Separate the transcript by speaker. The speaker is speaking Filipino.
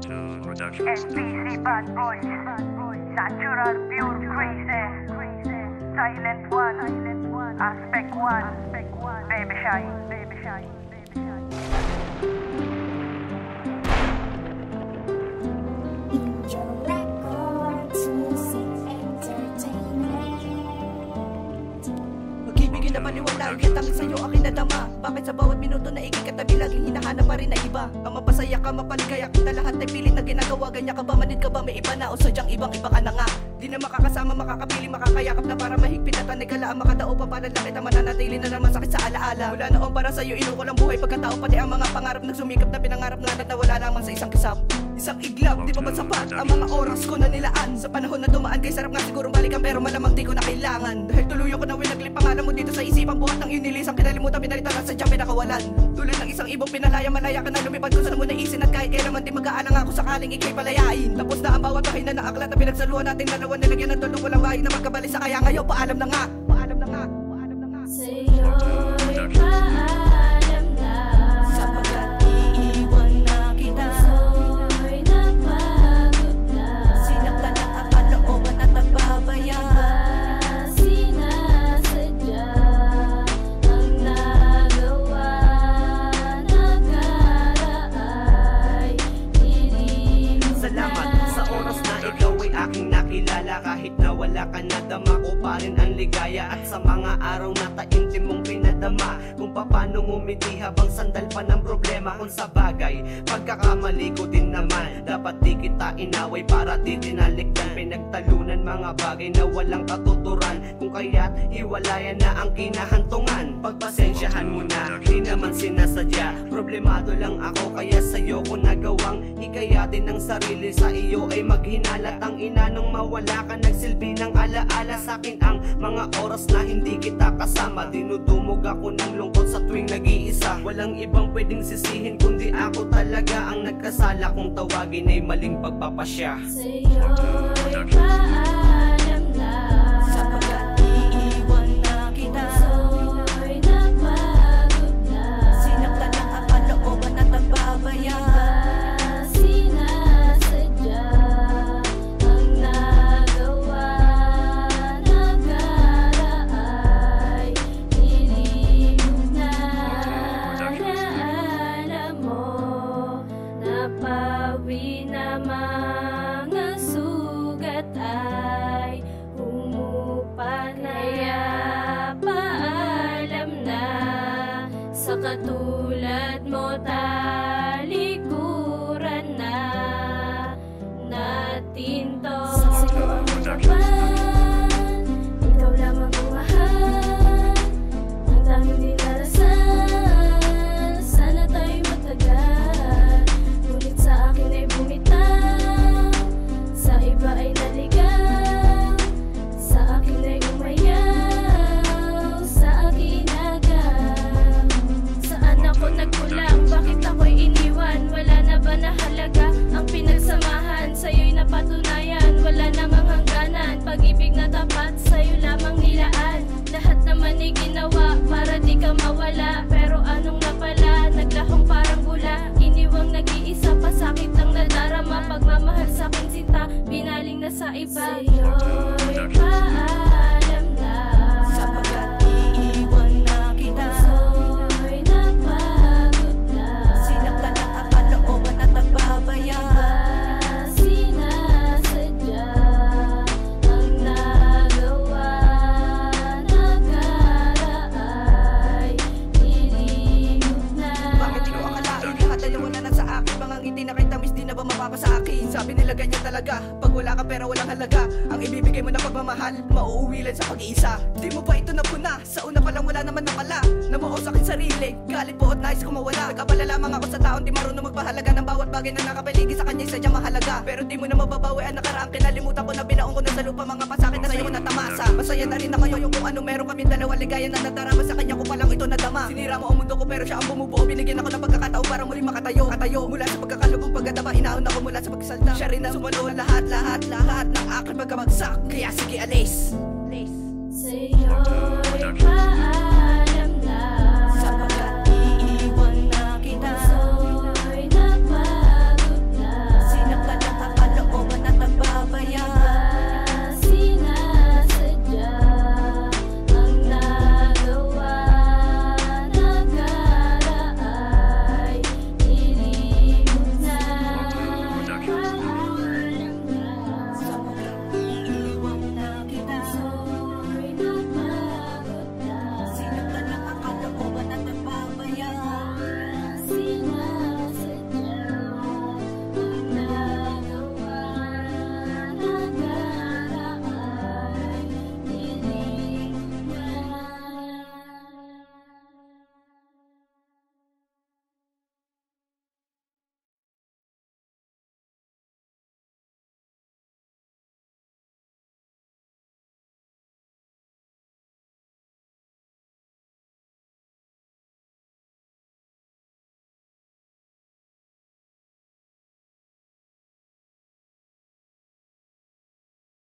Speaker 1: SPC Bad Boys, Natural Pure Crazy, Silent One, Aspect One, Baby Shy.
Speaker 2: Pag-ibigin na paniwala, itatangin sa'yo aking nadama. Bakit sa bawat minuto na ikikatabi laging hinahanap pa rin na iba? Ang mapasaya ka, mapaligaya kita, lahat ay pilit na ginagawa. Ganyan ka ba, manid ka ba, may iba na o sadyang ibang-iba ka na nga? Di na makakasama, makakapili, makakayakap na para mahigpit at tanigala. Ang makatao pa para lang kita mananatili na naman sakit sa alaala. Wala noon para sa'yo, inuko lang buhay pagkatao, pati ang mga pangarap nagsumikap na pinangarap na wala lamang sa isang kisap. Isang iglap, di ba ba sapat ang mga oras ko na nilaan? Sa panahon na dumaan kay sarap nga sigurong balikan, pero malamang di ko na kailangan. Dahil tuluyan ko na winaglip pangalan mo dito sa isipan. Buhat ng inilisang kinalimutan, pinalitan at sadyang pinakawalan. Tulad ng isang ibong pinalaya, malaya ka na lumipad ko sa mo naisin. At kahit kailan man di mag-aalang ako sakaling ikay palayain. Tapos na ang bawat bahay na naaklat na pinagsaluhan nating dalawa. Nilagyan ng tulong walang bahay na magkabalisa. Kaya ngayon paalam na nga.
Speaker 3: Sa'yo'y paalam na,
Speaker 2: sapagkat iiwan na kita.
Speaker 3: Puso'y napagod na,
Speaker 2: Sinaktan ang kalooban at nagbabayaan.
Speaker 3: sinasadya ang nagawa. Nagkaraay dilim na.
Speaker 4: Salamat sa oras na ikaw ay aking nakilala. Kahit na wala ka na, dama ko pa rin ang ligaya. At sa mga araw na taimtim mong pinadama, kung paano ngumiti habang sandal pa ng problema. Kung sa bagay, pagkakamali ko din naman, dapat di kita inaway para di dinalikdan. Pinagtalunan mga bagay na walang katuturan, kung kaya't hiwalayan na ang kinahantungan. Pagpasensyahan mo na, di naman sinasadya. Problemado lang ako kaya sa'yo ko nagawang hikayatin ng sarili. Sa iyo ay maghinala, ang ina nung mawala ka, nagsilbi ng alaala sa'kin ang mga oras na hindi kita kasama. Dinudumog ako ng lungkot sa tuwing nag-iisa. Walang ibang pwedeng sisihin kundi ako talaga ang nagkasala, kung tawagin ay maling pagpapasya.
Speaker 3: Sa'yo'y paalam na,
Speaker 2: Sapagkat iiwan na kita.
Speaker 3: puso'y napagod na,
Speaker 2: Sinaktan ang kalooban at nagbabayaan.
Speaker 3: sinasadya ang nagawa. Nagkaraay dilim na. Naalala mo, napawi na mga sugat ay humupa na. Kaya paalam na, sa katulad mo talikuran na natin to. Sa'yo ang harapan, ikaw lamang ang mahal, ang daming dinarasan. Sana tayo'y matagal, ngunit sa akin ay bumitaw, sa iba ay naligaw, sa akin ay umayaw, sa akin agam. Saan ako nagkulang? Bakit ako'y iniwan? Wala na ba na halaga ang pinagsamahan? Sa'yo'y napatunayan, wala namang hangganan. Pag-ibig na tapat, sa'yo lamang nilaan. Lahat naman ay ginawa para di ka mawala, pero anong napala? Naglahong parang bula, iniwang nag-iisa, pasakit ang nadarama. Pagmamahal sa'kin sinta, binaling na sa iba. Sa'yo'y paalam na,
Speaker 2: Sapagkat iiwan na kita.
Speaker 3: puso'y napagod na,
Speaker 2: Sinaktan ang kalooban at nagbabayaan.
Speaker 3: sinasadya ang nagawa. Nagkaraay dilim na.
Speaker 2: Bakit di ko akalain lahat ay wala na sa akin? Mga ngiti na kay tamis di na ba mapapa sa akin? Sabi nila ganyan talaga, pag wala ka pera walang halaga. Ang ibibigay mo na pagmamahal, mauuwi lang sa pag-iisa. Di mo ba ito napuna? Sa una pa lang wala naman na pala. Namuo sa akin sarili, galit po at nais ko mawala. Nagkabala lamang ako sa taon, di marunong magpahalaga ng bawat bagay na nakapaligid sa kanya, sadyang mahalaga. Pero di mo na mababawi ang nakaraang kinalimutan ko na binaong ko na sa lupa. Mga pasakit na sa'yo ko natamasa. Masaya na rin ako yung kung anong meron kami dalawa. Ligaya na nadarama sa kanya ko palang ito nadama. Sinira mo ang mundo ko pero siya ang bumubuo. Binigyan ako ng pagkakataon para muli makatayo. Mula sa pagkakalubong pagkataba, inaon ako mula sa pagsalta. Siya rin ang sumulo lahat ng aking pagkabagsak. Kaya sige alis.